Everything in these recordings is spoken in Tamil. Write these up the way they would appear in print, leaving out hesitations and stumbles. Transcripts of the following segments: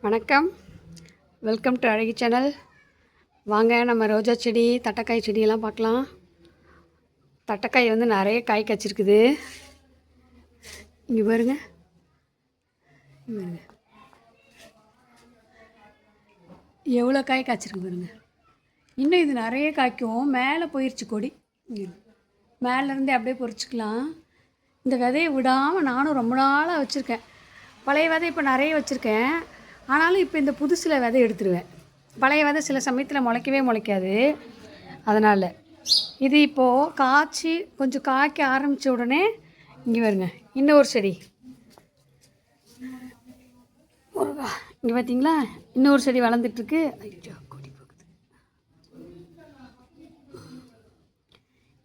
வணக்கம், வெல்கம் டு அழகி சேனல். வாங்க நம்ம ரோஜா செடி, தட்டைக்காய் செடியெல்லாம் பார்க்கலாம். தட்டைக்காய் வந்து நிறைய காய் காய்ச்சிருக்குது. இங்கே பாருங்க, எவ்வளோ காய் காய்ச்சிருக்கு பாருங்க. இன்னும் இது நிறைய காய்க்கும். மேலே போயிடுச்சு கொடி, மேலேருந்தே அப்படியே பொறிச்சிக்கலாம். இந்த விதையை விடாமல் நானும் ரொம்ப நாளாக வச்சுருக்கேன். பழைய விதை இப்போ நிறைய வச்சுருக்கேன். ஆனாலும் இப்போ இந்த புதுசில் விதை எடுத்துருவேன். பழைய விதை சில சமயத்தில் முளைக்கவே முளைக்காது. அதனால் இது இப்போது காய்ச்சி கொஞ்சம் காய்க்க ஆரம்பித்த உடனே இங்கே வருங்க இன்னொரு செடி. இங்கே பார்த்தீங்களா, இன்னொரு செடி வளர்ந்துட்டுருக்கு. ஐயோ, கொடி போகுது.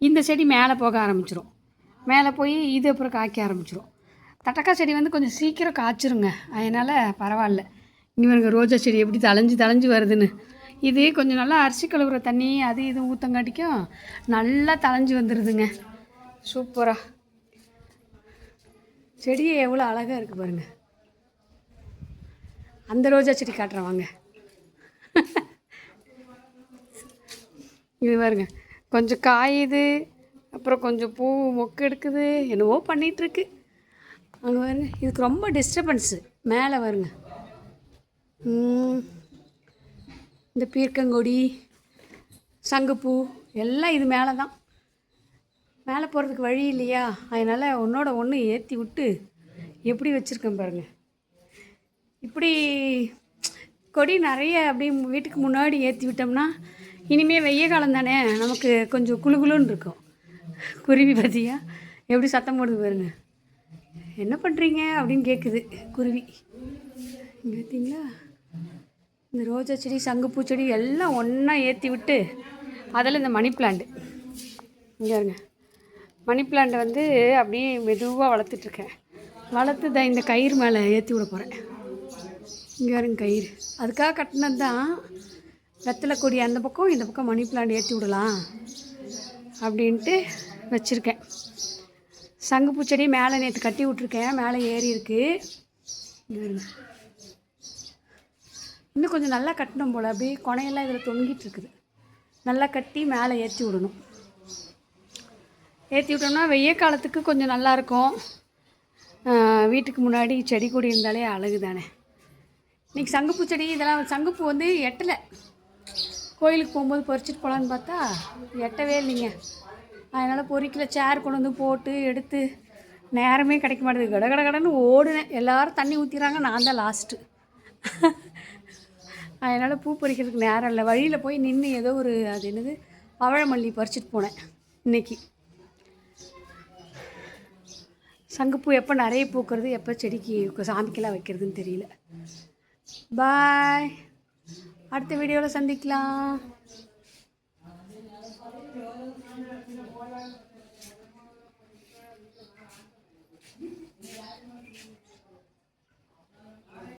இந்த செடி மேலே போக ஆரம்பிச்சிடும். மேலே போய் இது அப்புறம் காய்க்க ஆரம்பிச்சிடும். தட்டைக்காய் செடி வந்து கொஞ்சம் சீக்கிரம் காய்ச்சிருங்க, அதனால் பரவாயில்ல. இங்கே பாருங்க ரோஜா செடி எப்படி தளைஞ்சு வருதுன்னு. இது கொஞ்சம் நல்லா அரிசி கழுவுற தண்ணி அது இது ஊற்றங்காட்டிக்கும் நல்லா தளைஞ்சு வந்துடுதுங்க. சூப்பராக செடியே எவ்வளோ அழகாக இருக்குது பாருங்கள். அந்த ரோஜா செடி காட்டுறேன் வாங்க. இது பாருங்க கொஞ்சம் காயுது, அப்புறம் கொஞ்சம் பூ மொக்கு எடுக்குது, என்னவோ பண்ணிகிட்ருக்கு. அங்கே பாருங்க, இதுக்கு ரொம்ப டிஸ்டர்பன்ஸு. மேலே வருங்க இந்த பீர்க்கங்கொடி, சங்குப்பூ எல்லாம் இது மேலே தான். மேலே போகிறதுக்கு வழி இல்லையா, அதனால் ஒன்றோட ஒன்று ஏற்றி விட்டு எப்படி வச்சுருக்கேன் பாருங்கள். இப்படி கொடி நிறைய அப்படியே வீட்டுக்கு முன்னாடி ஏற்றி விட்டோம்னா இனிமேல் வெய்ய காலம் தானே, நமக்கு கொஞ்சம் குளுகுளுன்னு இருக்கும். குருவி பார்த்தியா எப்படி சத்தம் போடுது பாருங்க. என்ன பண்ணுறீங்க அப்படின்னு கேட்குது குருவி. இங்கே பார்த்தீங்களா, இந்த ரோஜா செடி, சங்குப்பூ செடி எல்லாம் ஒன்றா ஏற்றி விட்டு அதில் இந்த மணி பிளான்ட். இங்கே இருங்க, மணி பிளான்ட் வந்து அப்படியே மெதுவாக வளர்த்துட்ருக்கேன். வளர்த்து இந்த கயிறு மேலே ஏற்றி விட போகிறேன். இங்கே இருங்க கயிறு, அதுக்காக கட்டினது தான். வெத்தலை கொடி அந்த பக்கம், இந்த பக்கம் மணி பிளான்ட் ஏற்றி விடலாம் அப்படின்ட்டு வச்சுருக்கேன். சங்குப்பூ செடி மேலே நேற்று கட்டி விட்ருக்கேன், மேலே ஏறி இருக்குது. இன்னும் கொஞ்சம் நல்லா கட்டணும் போல், அப்படியே கொனையெல்லாம் இதில் தொங்கிட்டு இருக்குது. நல்லா கட்டி மேலே ஏற்றி விடணும். ஏற்றி விட்டோம்னா வெய்ய காலத்துக்கு கொஞ்சம் நல்லாயிருக்கும். வீட்டுக்கு முன்னாடி செடி கொடி இருந்தாலே அழகு தானே. இன்றைக்கி சங்குப்பூ செடி இதெல்லாம், சங்குப்பூ வந்து எட்டலை. கோயிலுக்கு போகும்போது பறிச்சிட்டு போகலான்னு பார்த்தா எட்டவே இல்லைங்க. அதனால் பொறிக்கல. சேர் கொண்டு வந்து போட்டு எடுத்து நேரமே கிடைக்க மாட்டேது. கடன்னு ஓடுனேன். எல்லோரும் தண்ணி ஊற்றிறாங்க, நான் தான் லாஸ்ட்டு. அதனால் பூ பறிக்கிறதுக்கு நேரம் இல்லை. வழியில் போய் நின்று ஏதோ ஒரு அது என்னது பவழமல்லி பறிச்சிட்டு போனேன் இன்றைக்கி. சங்குப்பூ எப்போ நிறைய பூக்கிறது, எப்போ செடிக்கு சாமிக்கெல்லாம் வைக்கிறதுன்னு தெரியல. பாய், அடுத்த வீடியோவில் சந்திக்கலாம்.